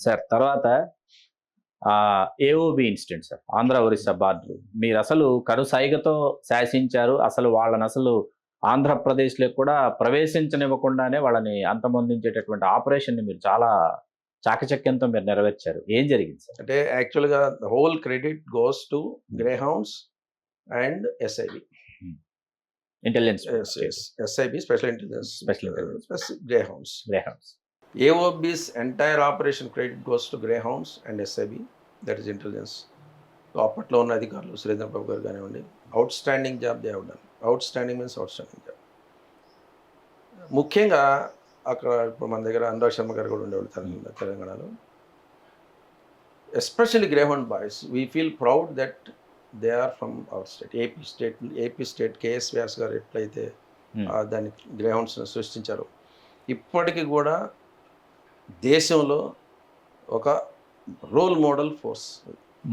Sir తర్వాత AOB incident sir, Andhra Orissa border. మీరు అసలు కరుసైగతో శాసించారు. అసలు వాళ్ళని అసలు ఆంధ్రప్రదేశ్లో కూడా ప్రవేశించనివ్వకుండానే వాళ్ళని అంతమొందించేటటువంటి ఆపరేషన్ని మీరు చాలా చాకచక్యంతో మీరు నెరవేర్చారు. ఏం జరిగింది సార్? అంటే యాక్చువల్‌గా the whole credit goes to Greyhounds and SIB. Intelligence SIB special intelligence plus Greyhounds. AOB's entire operation credit goes to Greyhounds and SIB, that is intelligence. So అప్పట్లో ఉన్న అధికారులు సురేంద్ర బాబు గారు కానివ్వండి, outstanding job they have done. Outstanding means outstanding job. ముఖ్యంగా అక్కడ ఇప్పుడు మన దగ్గర అనురాగ్ శర్మ గారు కూడా ఉండేవాళ్ళు తెలంగాణలో. Especially greyhound boys, we feel proud that they are from our state. AP state KS Vyas garu ఎట్లయితే దాన్ని గ్రేహౌండ్స్ని సృష్టించారో, ఇప్పటికీ కూడా దేశంలో ఒక రోల్ మోడల్ ఫోర్స్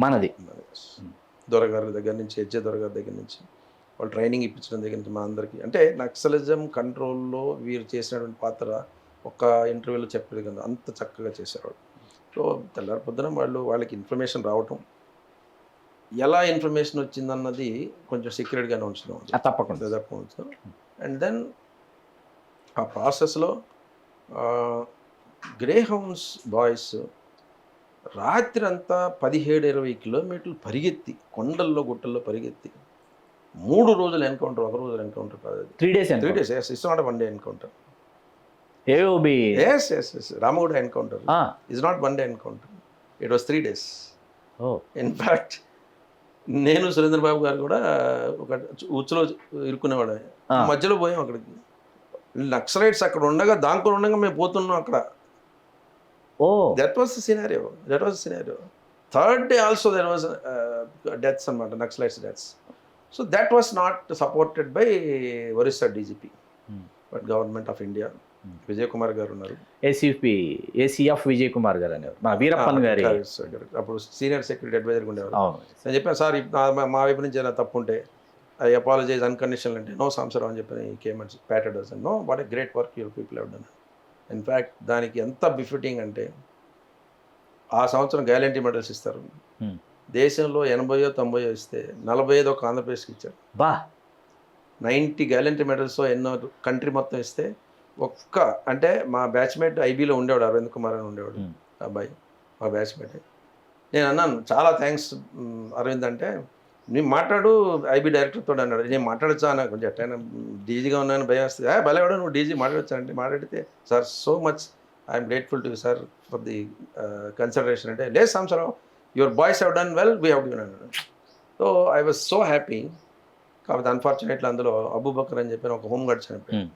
మనది. దొరగారి దగ్గర నుంచి, హెచ్ఏ దొరగారి దగ్గర నుంచి, వాళ్ళు ట్రైనింగ్ ఇప్పించడం దగ్గర నుంచి మా అందరికీ. అంటే నక్సలిజం కంట్రోల్లో వీరు చేసినటువంటి పాత్ర ఒక ఇంటర్వ్యూలో చెప్పేది కదా, అంత చక్కగా చేసేవాడు. సో తెల్లారి పొద్దున వాళ్ళకి ఇన్ఫర్మేషన్ రావటం, ఎలా ఇన్ఫర్మేషన్ వచ్చిందన్నది కొంచెం సీక్రెట్గానే ఉంచుదాం, తప్పకుండా. అండ్ దెన్ ఆ ప్రాసెస్లో గ్రేహౌండ్స్ బాయ్స్ రాత్రి అంతా 17-20 కిలోమీటర్లు పరిగెత్తి, కొండల్లో గుట్టల్లో పరిగెత్తి 3 రోజులు ఎన్కౌంటర్. ఒక రోజు ఎన్కౌంటర్ కాదు, 3 days. 3 days. It's not one day encounter. AOB Ramaguda encounter is not one day encounter, it was 3 days. In fact నేను సురేంద్ర బాబు గారు కూడా ఒక ఉచ్చులో ఇరుక్కునేవాడు. మధ్యలో పోయాం అక్కడికి. నక్సలైట్స్ అక్కడ ఉండగా, దాంట్లో ఉండగా మేము పోతున్నాం అక్కడ. That was the scenario. Third day also there was deaths అనమాట, Naxalites deaths. So that was not supported by Orissa DGP, but government of India. Vijay Kumar garu ఉన్నారు, ఏసీఎఫ్ విజయ్ కుమార్ గారు అనేవారు, మా వీరప్పన్ గారి అప్పుడు సీనియర్ సెక్యూరిటీ అడ్వైజర్గా ఉండేవారు. నేను చెప్పాను, సార్ మా వైపు నుంచి ఏదైనా తప్పు ఉంటే ఐ అపాలజైజ్ అన్కండిషనల్ అంటే, నో సంసారం అని చెప్పి కేమెంట్స్ ప్యాటర్స్ and know what a great work your people have done. In fact దానికి ఎంత బిఫిటింగ్ అంటే, ఆ సంవత్సరం గ్యారంటీ మెడల్స్ ఇస్తారు. దేశంలో 80-90 ఇస్తే 45 ఒక ఆంధ్రప్రదేశ్కి ఇచ్చారు. 90 గ్యారంటీ మెడల్స్ ఎన్నో కంట్రీ మొత్తం ఇస్తే ఒక్క, అంటే మా బ్యాచ్మేట్ ఐబీలో ఉండేవాడు, అరవింద్ కుమార్ అని ఉండేవాడు అబ్బాయి, మా బ్యాచ్మేట్. నేను అన్నాను, చాలా థ్యాంక్స్ అరవింద్ అంటే, నేను మాట్లాడు ఐబీ డైరెక్టర్తో అన్నాడు. నేను మాట్లాడచ్చా అన్న, కొంచెం ఎట్టయినా డీజీగా ఉన్నాను, భయం వస్తుంది. భలేవాడు నువ్వు డీజీ మాట్లాడచ్చా అంటే, మాట్లాడితే sir so much I'm grateful to you sir for the consideration అంటే, లేదు సంవత్సరం your boys have done well, we have given అన్నాడు. So I was so happy. కాకపోతే అన్ఫార్చునేట్లీ అందులో అబూబకర్ అని చెప్పిన ఒక హోమ్ గార్డ్ చనిపోయాడు.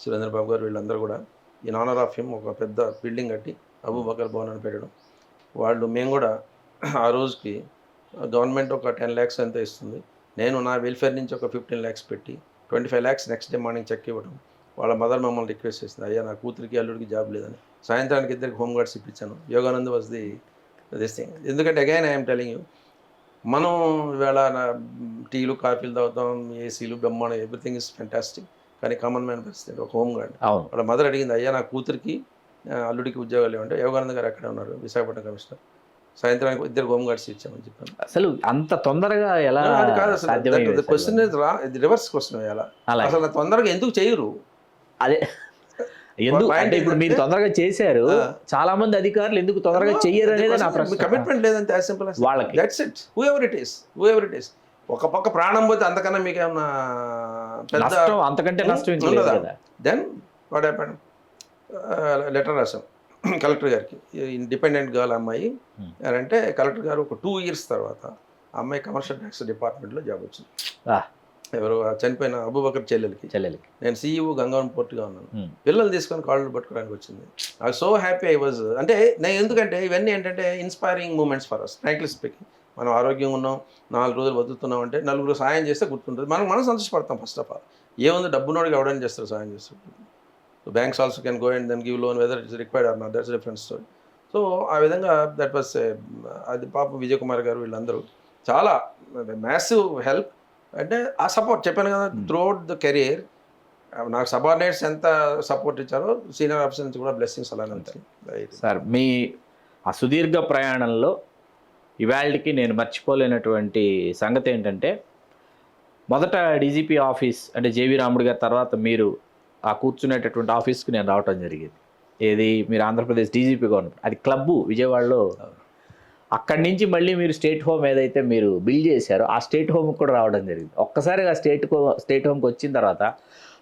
సురేంద్ర బాబు గారు వీళ్ళందరూ కూడా ఇన్ ఆనర్ ఆఫ్ హిమ్ ఒక పెద్ద బిల్డింగ్ కట్టి అబూబకర్ భవన్ అని పెట్టడం. మేము కూడా ఆ రోజుకి గవర్నమెంట్ ఒక 10 lakhs ఎంత ఇస్తుంది, నేను నా వెల్ఫేర్ నుంచి ఒక 15 lakhs పెట్టి 25 lakhs next day morning cheque ఇవ్వడం. వాళ్ళ మదర్ మమ్మల్ని రిక్వెస్ట్ చేసింది, అయ్యా నా కూతురికి అల్లుడికి జాబ్ లేదని. సాయంత్రానికి 2 హోమ్ గార్డ్స్ ఇప్పించాను. Yoganand was this thing. ఎందుకంటే అగైన్ ఐఎమ్ టెలింగ్ యూ, మనం ఇవాళ టీలు కాఫీలు తాగుతాం, ఏసీలు బ్రహ్మాండం, ఎవ్రీథింగ్ ఇస్ ఫెంటాస్టిక్. కానీ కామన్ మ్యాన్ పరిస్థితి ఒక హోమ్ గార్డ్. వాళ్ళ మదర్ అడిగింది, అయ్యా నా కూతురికి అల్లుడికి ఉద్యోగాలు ఏమంటే, యోగానంద్ గారు అక్కడే ఉన్నారు, విశాఖపట్నం కమిషనర్. సాయంత్రానికి 2 హోమ్ గార్డ్స్ ఇచ్చామని చెప్పాను. అసలు అంత తొందరగా ఎలా? అది కాదు అసలు, క్వశ్చన్ రివర్స్ క్వశ్చన్. ఎలా అసలు తొందరగా ఎందుకు చేయరు? అదే ఎందుకు అంటే, ఇప్పుడు మీరు తొందరగా చేశారు, చాలా మంది అధికారులు ఎందుకు తొందరగా చెయ్యరు అనేది నా ప్రశ్న. కమిట్మెంట్ లేదంటే యాజ్ సింపుల్ యాజ్ వాళ్ళకి. That's it. Who ever it is. ఒక పక్క ప్రాణం పోతే అంతకన్నా మీకు ఏమన్నా పెద్ద అంతకంటే నష్టం ఉండదా? దెన్ వాట్ హ్యాపెండ్, లెటర్ రాసాం కలెక్టర్ గారికి. ఇండిపెండెంట్ గర్ల్ అమ్మాయి అంటే, కలెక్టర్ గారు ఒక 2 years తర్వాత అమ్మాయి కమర్షియల్ ట్యాక్స్ డిపార్ట్మెంట్లో జాబ్ వచ్చింది. ఎవరు చనిపోయిన అబూబకర్ చెల్లెలకి. నేను సీఈఓ గంగావరం పోర్ట్గా ఉన్నాను. పిల్లలు తీసుకొని కాళ్ళు పట్టుకోవడానికి వచ్చింది. I so happy I was. అంటే నేను ఎందుకంటే ఇవన్నీ ఏంటంటే inspiring moments for us. Frankly speaking, మనం ఆరోగ్యంగా ఉన్నాం, 4 రోజులు బతుకుతున్నాం అంటే, 4 సాయం చేస్తే గుర్తుంటుంది. మనం సంతోషపడతాం. ఫస్ట్ ఆఫ్ ఆల్ ఏముంది, డబ్బునోడికి ఎవడని చేస్తారు సాయం చేస్తారు. So banks also can go and then give loan whether it's required or not, that's different story. So ఆ విధంగా దట్ వాస్ అది పాప విజయ్ కుమార్ గారు వీళ్ళందరూ చాలా మ్యాసివ్ హెల్ప్. అంటే ఆ సపోర్ట్ చెప్పాను కదా, త్రూఅవుట్ ద కెరీర్ నాకు సబార్డినేట్స్ ఎంత సపోర్ట్ ఇచ్చారో, సీనియర్ ఆఫీసర్ నుంచి కూడా బ్లెస్సింగ్స్ అలానే ఉంటాయి. సార్ మీ ఆ సుదీర్ఘ ప్రయాణంలో ఇవాళకి నేను మర్చిపోలేనటువంటి సంగతి ఏంటంటే, మొదట డీజీపీ ఆఫీస్ అంటే జేవి రాముడు గారి తర్వాత మీరు ఆ కూర్చునేటటువంటి ఆఫీస్కి నేను రావటం జరిగింది. ఏది మీరు ఆంధ్రప్రదేశ్ డీజీపీ గవర్నమెంట్, అది క్లబ్బు విజయవాడలో. అక్కడి నుంచి మళ్ళీ మీరు స్టేట్ హోమ్ ఏదైతే మీరు బిల్డ్ చేశారో ఆ స్టేట్ హోమ్కి కూడా రావడం జరిగింది. ఒక్కసారిగా స్టేట్ హోమ్కి వచ్చిన తర్వాత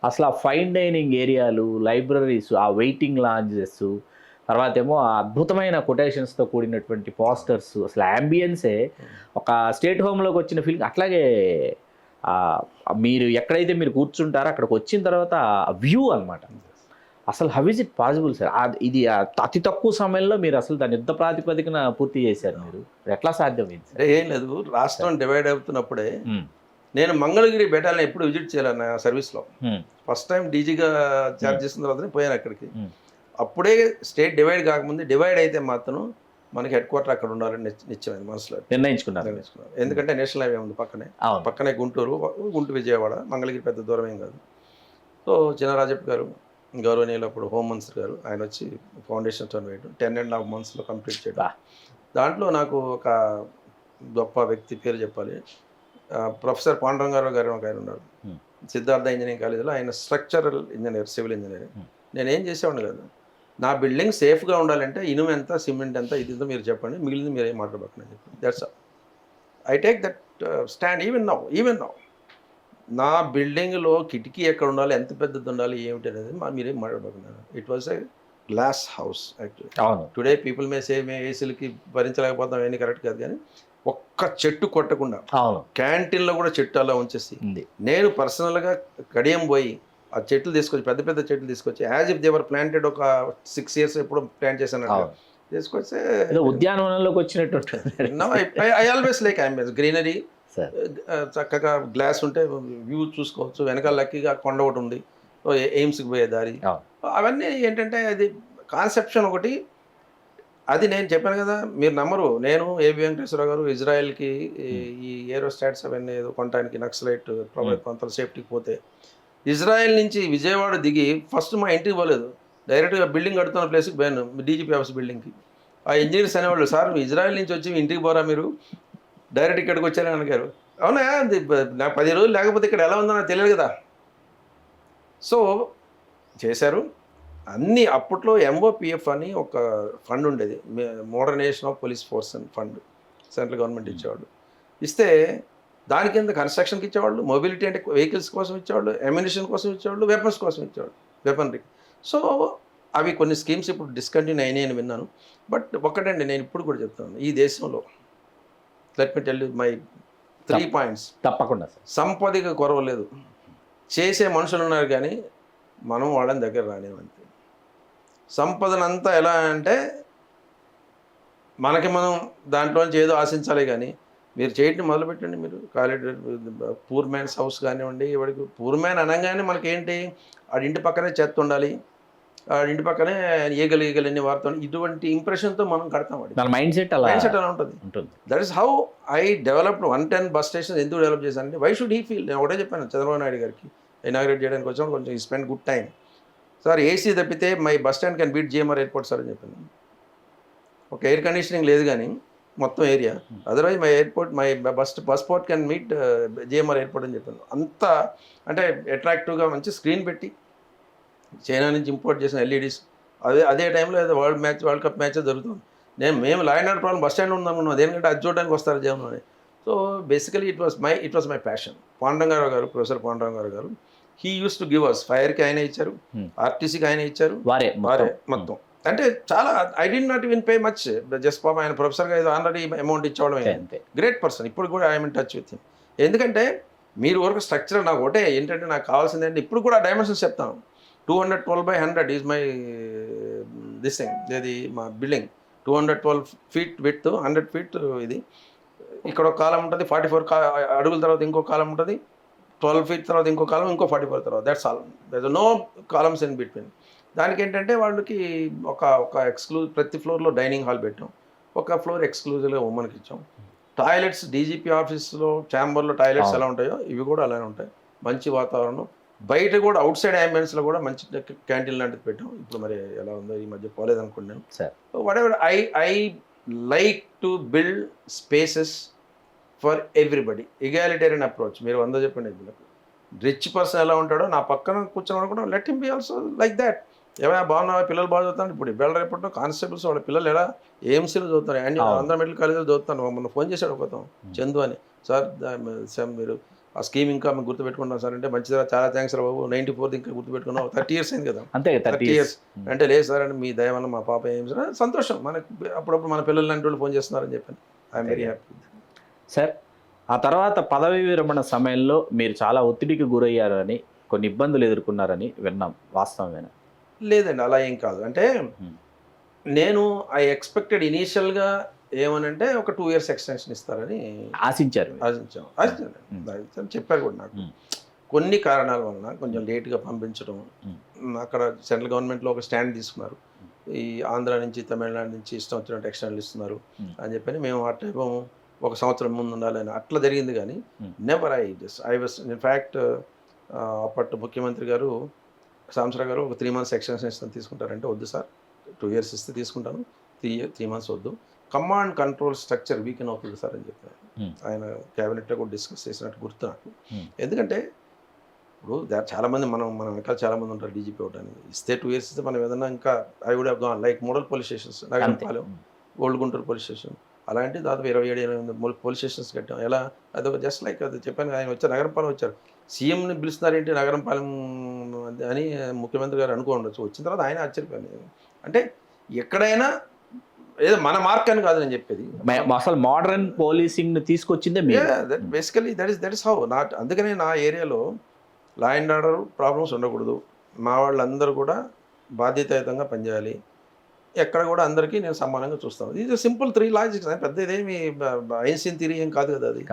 అసలు ఆ ఫైన్ డైనింగ్ ఏరియాలు, లైబ్రరీస్, ఆ వెయిటింగ్ లాంజెస్, తర్వాత ఏమో ఆ అద్భుతమైన కొటేషన్స్తో కూడినటువంటి పోస్టర్స్, అసలు యాంబియన్సే ఒక స్టేట్ హోమ్లోకి వచ్చిన ఫీలింగ్. అట్లాగే మీరు ఎక్కడైతే మీరు కూర్చుంటారో అక్కడికి వచ్చిన తర్వాత వ్యూ అనమాట. అసలు how is it possible sir? ఇది అతి తక్కువ సమయంలో మీరు అసలు దాని యుద్ధ ప్రాతిపదికన పూర్తి చేశారు. మీరు ఎట్లా సాధ్యమైంది సార్? ఏం లేదు, రాష్ట్రం డివైడ్ అవుతున్నప్పుడే నేను మంగళగిరి బెటాలియన్ ఎప్పుడు విజిట్ చేయాలి నా సర్వీస్లో. ఫస్ట్ టైం డీజీగా చార్జ్ చేసిన తర్వాతనే పోయాను అక్కడికి. అప్పుడే స్టేట్ డివైడ్ కాకముందు, డివైడ్ అయితే మాత్రం మనకి హెడ్ క్వార్టర్ అక్కడ ఉండాలని నిశ్చయమైంది మనసులో నిర్ణయించుకున్నారు. ఎందుకంటే నేషనల్ హైవే ఉంది పక్కనే గుంటూరు విజయవాడ, మంగళగిరి పెద్ద దూరం ఏం కాదు. సో చినరాజప్ప గారు గౌరవనీయులు అప్పుడు హోమ్ మినిస్టర్ గారు, ఆయన వచ్చి ఫౌండేషన్ స్టోన్ వేయడం 10.5 monthsలో కంప్లీట్ చేయడం. దాంట్లో నాకు ఒక గొప్ప వ్యక్తి పేరు చెప్పాలి. ప్రొఫెసర్ పాండురంగారావు గారు ఒక ఆయన ఉన్నారు, సిద్ధార్థ ఇంజనీరింగ్ కాలేజీలో. ఆయన స్ట్రక్చరల్ ఇంజనీర్, సివిల్ ఇంజనీర్. నేనేం చేసేవాడిని కదా, నా బిల్డింగ్ సేఫ్గా ఉండాలంటే ఇనుము ఎంత, సిమెంట్ ఎంత, ఇది మీరు చెప్పండి, మిగిలింది మీరు ఏం మాట్లాడబోకండి చెప్పి. That's I take that stand even now. నా బిల్డింగ్లో కిటికీ ఎక్కడ ఉండాలి, ఎంత పెద్దది ఉండాలి, ఏమిటి అనేది మీరేం మాట్లాడబోతున్నారు. It was a glass house actually. అవును, టుడే పీపుల్ మే సే మేము ఏసీలకి భరించలేకపోతాం, అవన్నీ కరెక్ట్ కాదు. కానీ ఒక్క చెట్టు కొట్టకుండా, అవును, క్యాంటీన్లో కూడా చెట్టు అలా ఉంచేసి, నేను పర్సనల్గా కడియం పోయి ఆ చెట్లు తీసుకొచ్చి, పెద్ద పెద్ద చెట్లు తీసుకొచ్చి, యాజ్ ఇఫ్ దేవర్ ప్లాంటెడ్, ఒక 6 years ఎప్పుడు ప్లాంట్ చేశాను తీసుకొస్తే ఉద్యానవనంలోకి వచ్చినట్టు. I always like ambience, greenery, చక్కగా గ్లాస్ ఉంటే వ్యూ చూసుకోవచ్చు. వెనకాల లక్కీగా కొండ ఒకటి ఉంది, ఎయిమ్స్కి పోయే దారి. అవన్నీ ఏంటంటే అది కాన్సెప్షన్ ఒకటి. అది నేను చెప్పాను కదా, మీరు నమ్మరు. నేను ఏబి వెంకటేశ్వరరావు గారు ఇజ్రాయెల్కి ఈ ఏరోస్టాట్స్ అవన్నీ ఏదో కొనడానికి నక్సలైట్ కొంత సేఫ్టీకి పోతే, ఇజ్రాయెల్ నుంచి విజయవాడ దిగి ఫస్ట్ మా ఇంటికి పోలేదు, డైరెక్ట్గా బిల్డింగ్ కడుతున్న ప్లేస్కి పోయాను, డీజీపీ ఆఫీస్ బిల్డింగ్కి. ఆ ఇంజనీర్స్ అనేవాళ్ళు, సార్ ఇజ్రాయెల్ నుంచి వచ్చి ఇంటికి పోరా మీరు, డైరెక్ట్ ఇక్కడికి వచ్చారని అడిగారు. అవునా, నాకు 10 రోజులు లేకపోతే ఇక్కడ ఎలా ఉందో నాకు తెలియదు కదా. సో చేశారు అన్నీ. అప్పట్లో MOPF అని ఒక ఫండ్ ఉండేది, మోడర్నైజేషన్ ఆఫ్ పోలీస్ ఫోర్స్ అని ఫండ్, సెంట్రల్ గవర్నమెంట్ ఇచ్చేవాళ్ళు. ఇస్తే దాని కింద కన్స్ట్రక్షన్కి ఇచ్చేవాళ్ళు, మొబిలిటీ అంటే వెహికల్స్ కోసం ఇచ్చేవాళ్ళు, అమ్యునిషన్ కోసం ఇచ్చేవాళ్ళు, వెపన్స్ కోసం ఇచ్చేవాళ్ళు, వెపనరీ. సో అవి కొన్ని స్కీమ్స్ ఇప్పుడు డిస్కంటిన్యూ అయినాయి అని విన్నాను. బట్ ఒకటండి, నేను ఇప్పుడు కూడా చెప్తాను, ఈ దేశంలో let me tell you my 3 points. తప్పకుండా సార్. సంపదకి కొరవ లేదు, చేసే మనుషులు ఉన్నారు, కానీ మనం వాళ్ళని దగ్గర రానివ్వండి. సంపదనంతా ఎలా అంటే మనకి మనం దాంట్లోంచి ఏదో ఆశించాలి, కానీ మీరు చేయటం మొదలుపెట్టండి. మీరు కాలేజ్ పూర్ మ్యాన్స్ హౌస్ కానివ్వండి, వాడికి పూర్ మ్యాన్ అనగానే మనకేంటి, ఇంటి పక్కనే చెత్త ఉండాలి, ఇంటి పక్కనే ఈగలు ఎన్ని వాడుతాం, ఇటువంటి ఇంప్రెషన్తో మనం కడతాం. వాడి మైండ్ సెట్ అలా ఉంటుంది. That is how I developed 110 bus stations. ఎందుకు డెవలప్ చేశానంటే, వై షుడ్ హీ ఫీల్. నేను ఒకటే చెప్పాను చంద్రబాబు నాయుడు గారికి, ఇనాగ్రేట్ చేయడానికి వచ్చాము, కొంచెం ఈ spend good time sir. AC తప్పితే my bus stand can beat GMR airport sir అని చెప్పాను. ఒక ఎయిర్ కండిషనింగ్ లేదు కానీ మొత్తం area, otherwise my airport, my bus port can meet GMR airport అని చెప్పాను. అంత అంటే అట్రాక్టివ్గా మంచి స్క్రీన్ పెట్టి, చైనా నుంచి ఇంపోర్ట్ చేసిన LEDs, అదే టైంలో ఏదో వరల్డ్ కప్ మ్యాచ్ జరుగుతుంది. మేము law and order problem bus stand ఉందనుకున్నాం, దేనికంటే అది చూడడానికి వస్తారు జనంలోనే. So basically it was my passion. Pandurangarao garu, professor Pandurangarao garu, he uses to give us. ఫైర్కి ఆయన ఇచ్చారు, RTCకి ఆయన ఇచ్చారు, వారే మొత్తం. అంటే చాలా I did not even pay much, just పాపం ఆయన ప్రొఫెసర్గా ఏదో ఆల్రెడీ అమౌంట్ ఇచ్చేవడం. గ్రేట్ పర్సన్, ఇప్పుడు కూడా I'm in touch with him. ఎందుకంటే మీరు వరకు స్ట్రక్చర్ నాకు ఒకటే ఏంటంటే, నాకు కావాల్సింది అంటే ఇప్పుడు కూడా డైమెన్షన్స్ చెప్తాను. 212/100 ఈజ్ మై దిస్ థింగ్, ఇది మా బిల్డింగ్. 212 feet విడ్త్, 100 feet ఇది. ఇక్కడ ఒక కాలం ఉంటుంది, 44 అడుగుల తర్వాత ఇంకో కాలం ఉంటుంది, 12 feet తర్వాత ఇంకో కాలం, ఇంకో 44 తర్వాత. That's all, there no columns in between. దానికి ఏంటంటే వాళ్ళకి ఒక ఎక్స్క్లూజివ్, ప్రతి ఫ్లోర్లో డైనింగ్ హాల్ పెట్టాం, ఒక ఫ్లోర్ ఎక్స్క్లూజివ్గా ఉమెన్కి ఇచ్చాం. టాయిలెట్స్, డీజీపీ ఆఫీస్లో ఛాంబర్లో టాయిలెట్స్ ఎలా ఉంటాయో ఇవి కూడా అలానే ఉంటాయి. మంచి వాతావరణం, బయట కూడా అవుట్ సైడ్ అంబియన్స్లో కూడా మంచి క్యాంటీన్ లాంటిది పెట్టాం. ఇప్పుడు మరి ఎలా ఉందో ఈ మధ్య పోలేదు అనుకున్నాను. Sir whatever I like to build spaces for everybody. Egalitarian approach. మీరు 100 చెప్పండి. రిచ్ పర్సన్ ఎలా ఉంటాడో నా పక్కన కూర్చొని కూడా let him be also like that. ఏమైనా బాగున్నావా, పిల్లలు బాగా చదువుతాను. ఇప్పుడు ఇవాళ రేపట్లో కానిస్టేబుల్స్ వాళ్ళ పిల్లలు ఎలా ఏఎంసీలో చదువుతారు, అండ్ ఆంధ్ర మెడికల్ కాలేజ్లో చదువుతాను. మొన్న ఫోన్ చేశాడు ఒకతో, చందు అని. సార్ మీరు ఆ స్కీమ్ ఇంకా మేము గుర్తుపెట్టుకున్నాం సార్ అంటే, మంచిదా, చాలా థ్యాంక్స్ రా బాబు, 94 ఇంకా గుర్తుపెట్టుకున్నాం, 30 years అయింది కదా. అంతే 30 years అంటే లేదు సార్ అంటే మీ దయ వల్ల మా పాప ఏం సార్ సంతోషం. మనకు అప్పుడప్పుడు మన పిల్లలు లాంటి వాళ్ళు ఫోన్ చేస్తున్నారని చెప్పాను. I'm very happy. సార్ ఆ తర్వాత పదవి విరమణ సమయంలో మీరు చాలా ఒత్తిడికి గురయ్యారని, కొన్ని ఇబ్బందులు ఎదుర్కొన్నారని విన్నాం, వాస్తవమేనా? లేదండి, అలా ఏం కాదు. అంటే నేను ఐ ఎక్స్పెక్టెడ్ ఇనీషియల్గా ఏమనంటే ఒక 2 years ఎక్స్టెన్షన్ ఇస్తారని ఆశించారు. ఆశించాను. చెప్పారు కూడా నాకు. కొన్ని కారణాల వలన కొంచెం లేట్గా పంపించడం, అక్కడ సెంట్రల్ గవర్నమెంట్లో ఒక స్టాండ్ తీసుకున్నారు. ఈ ఆంధ్ర నుంచి తమిళనాడు నుంచి ఇష్టం వచ్చినట్టు ఎక్స్టెన్షన్లు ఇస్తున్నారు అని చెప్పని మేము ఆ టైం 1 సంవత్సరం ముందు ఉండాలని అట్లా జరిగింది. కానీ నెవర్ ఐ వాస్ ఇన్ఫ్యాక్ట్ అప్పటి ముఖ్యమంత్రి గారు సాంబశివరావు గారు ఒక 3 months ఎక్స్టెన్షన్ తీసుకుంటారంటే, వద్దు సార్ 2 years ఇస్తే తీసుకుంటాను, 3 months వద్దు, కమాండ్ కంట్రోల్ స్ట్రక్చర్ వీకెన్ అవుతుంది సార్ అని చెప్పారు. ఆయన క్యాబినెట్లో కూడా డిస్కస్ చేసినట్టు గుర్తు నాకు. ఎందుకంటే ఇప్పుడు చాలామంది మన వెనకాల చాలామంది ఉంటారు డీజీపీ అవడానికి. ఇస్తే 2 years ఇస్తే మనం ఏదన్నా ఇంకా I would have gone like model police stations, Nagarampalem, old Guntur police station, అలాంటి దాదాపు 27-28 పోలీస్ స్టేషన్స్ కట్టాం. ఎలా అది జస్ట్ లైక్ అది చెప్పాను. ఆయన వచ్చారు, నగరంపాలెం వచ్చారు, సీఎంని పిలుస్తున్నారేంటి నగరంపాలెం అని ముఖ్యమంత్రి గారు అనుకో ఉండొచ్చు. వచ్చిన తర్వాత ఆయన ఆశ్చర్యపోయాను. అంటే ఎక్కడైనా ఏదో మన మార్క్ అని కాదు నేను చెప్పేది, అసలు మోడర్న్ పోలీసింగ్ తీసుకొచ్చిందే basically that is how not. అందుకనే నా ఏరియాలో లా అండ్ ఆర్డర్ ప్రాబ్లమ్స్ ఉండకూడదు, మా వాళ్ళందరూ కూడా బాధ్యతాయుతంగా పనిచేయాలి, ఎక్కడ కూడా అందరికీ నేను సమానంగా చూస్తాను. ఇది సింపుల్ 3 లాజిక్స్, పెద్ద ఇదేమి ఐన్స్టీన్ థియరీ ఏం కాదు కదా అది.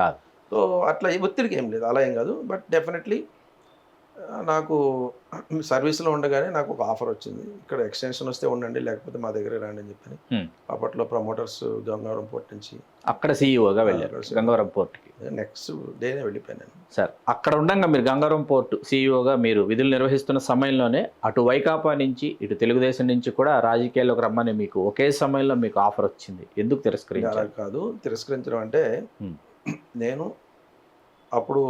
సో అట్లా ఒత్తిడికి ఏం లేదు, అలా ఏం కాదు. బట్ డెఫినెట్లీ నాకు సర్వీస్లో ఉండగానే నాకు ఒక ఆఫర్ వచ్చింది, ఇక్కడ ఎక్స్టెన్షన్ వస్తే ఉండండి లేకపోతే మా దగ్గర రండి అని చెప్పని. అప్పట్లో ప్రమోటర్స్ గంగవరం పోర్ట్ నుంచి అక్కడ సీఈఓగా వెళ్ళారు గంగవరం పోర్ట్కి. నెక్స్ట్ డేనే వెళ్ళిపోయాను సార్. అక్కడ ఉండగా మీరు గంగవరం పోర్ట్ సీఈఓగా మీరు విధులు నిర్వహిస్తున్న సమయంలోనే అటు వైకాపా నుంచి ఇటు తెలుగుదేశం నుంచి కూడా రాజకీయాల్లోకి రమ్మని మీకు ఒకే సమయంలో మీకు ఆఫర్ వచ్చింది, ఎందుకు తిరస్కరించారు? కాదు, తిరస్కరించడం అంటే నేను అప్పుడు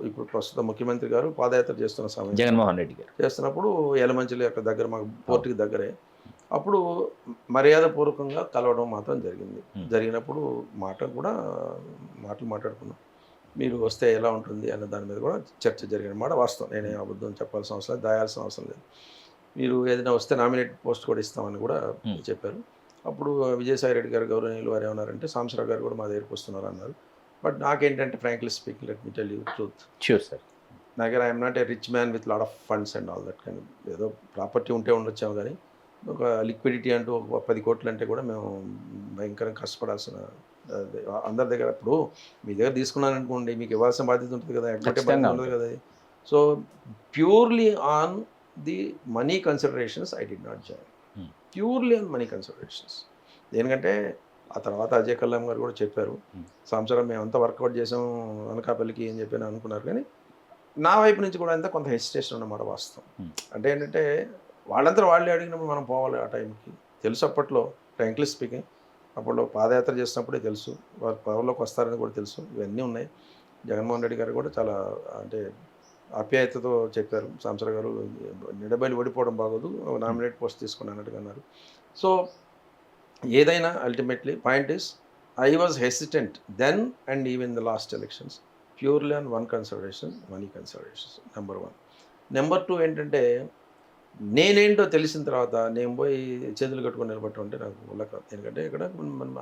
ఇప్పుడు ప్రస్తుత ముఖ్యమంత్రి గారు పాదయాత్ర చేస్తున్న సమయం, జగన్మోహన్ రెడ్డి గారు చేస్తున్నప్పుడు యలమంచిలి అక్కడ దగ్గర, మాకు పోర్టుకి దగ్గరే, అప్పుడు మర్యాదపూర్వకంగా కలవడం మాత్రం జరిగింది. జరిగినప్పుడు మాటలు మాట్లాడుకున్నాం, మీరు వస్తే ఎలా ఉంటుంది అన్న దాని మీద కూడా చర్చ జరిగిన మాట వాస్తవం. నేనే అబద్ధం చెప్పాల్సిన అవసరం లేదు, దాయాల్సిన అవసరం లేదు. మీరు ఏదైనా వస్తే నామినేట్ పోస్ట్ కూడా ఇస్తామని కూడా చెప్పారు. అప్పుడు విజయసాయి రెడ్డి గారు గౌరవనీయులు వారు ఏమన్నారంటే, సాంబశివరావు గారు కూడా మా దగ్గరికి వస్తున్నారు అన్నారు. బట్ నాకేంటంటే frankly speaking, let me tell you truth, sure sir, నాకు I'm not a rich man with lot of funds and all that kind. ఏదో ప్రాపర్టీ ఉంటే ఉండొచ్చాము, కానీ ఒక లిక్విడిటీ అంటూ ఒక 10 కోట్లు అంటే కూడా మేము భయంకరంగా కష్టపడాల్సిన అందరి దగ్గర. ఇప్పుడు మీ దగ్గర తీసుకున్నాను అనుకోండి, మీకు ఇవ్వాల్సిన బాధ్యత ఉంటుంది కదా, ఎక్కడే బాధ్యత ఉంటుంది కదా. So purely on the money considerations I did not join, purely on money considerations. ఎందుకంటే ఆ తర్వాత అజయ్ కల్లాం గారు కూడా చెప్పారు, సంవత్సరం మేము అంతా వర్కౌట్ చేసాం అనకాపల్లికి అని చెప్పి అనుకున్నారు. కానీ నా వైపు నుంచి కూడా అంతా కొంత హెసిటేషన్ అన్నమాట వాస్తవం. అంటే ఏంటంటే వాళ్ళంతా వాళ్ళే అడిగినప్పుడు మనం పోవాలి ఆ టైంకి. తెలుసు అప్పట్లో ఫ్రాంక్లీ స్పీకింగ్, అప్పట్లో పాదయాత్ర చేసినప్పుడే తెలుసు వారు పవర్లోకి వస్తారని కూడా తెలుసు. ఇవన్నీ ఉన్నాయి. జగన్మోహన్ రెడ్డి గారు కూడా చాలా అంటే ఆప్యాయతతో చెప్పారు, సాంబశివరావు గారు నిడబయలు ఓడిపోవడం బాగోదు, నామినేట్ పోస్ట్ తీసుకుని అన్నట్టుగా అన్నారు. సో ఏదైనా ultimately point is I was hesitant then and even the last elections purely on one consideration, money considerations, number 1. Number 2 ఏంటంటే, నేనేంటో తెలిసిన తర్వాత నేను పోయి చేతులు కట్టుకొని నిలబట్టడం అంటే నాకు వల్ల కాదు. ఎందుకంటే ఇక్కడ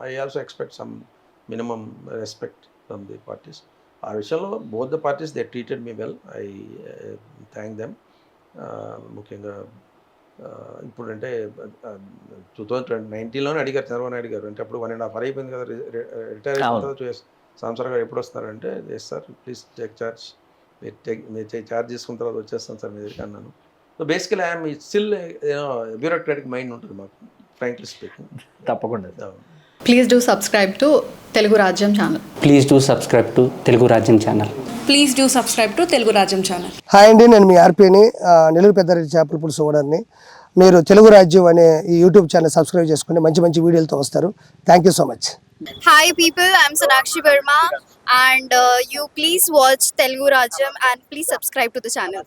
I also expect some minimum respect from the parties. ఆ విషయంలో both the parties they treated me well, I thank them. ముఖ్యంగా ఇప్పుడు అంటే 2019లోనే అడిగారు చంద్రబాబు నాయుడు గారు, అంటే అప్పుడు 1.5 అయిపోయింది కదా, రిటైర్ అయిన తర్వాత సాంబశివరావు గారు ఎప్పుడు వస్తున్నారంటే, yes sir please take charge, మీరు చార్జ్ చేసుకున్న తర్వాత వచ్చేస్తాను సార్ మీ దగ్గరికి అన్నాను. So basically I'm still bureaucratic mind ఉంటుంది మాకు, ఫ్రాంక్లీ స్పీకింగ్. తప్పకుండా. Please do subscribe to Telugu Rajyam channel. Please do subscribe to Telugu Rajyam channel. Please do subscribe to Telugu Rajam channel. Hi అండి, నేను మీ ఆర్పీని, నెల్లూరు పెద్దారెడ్డి చేపల పులుసు ఓనర్ని. మీరు తెలుగు రాజ్యం అనే ఈ యూట్యూబ్ ఛానల్ సబ్స్క్రైబ్ చేసుకుని మంచి మంచి వీడియోలతో వస్తారు. Thank you so much. Hi people, I'm Sonakshi Verma and you please watch Telugu Rajam and please subscribe to the channel.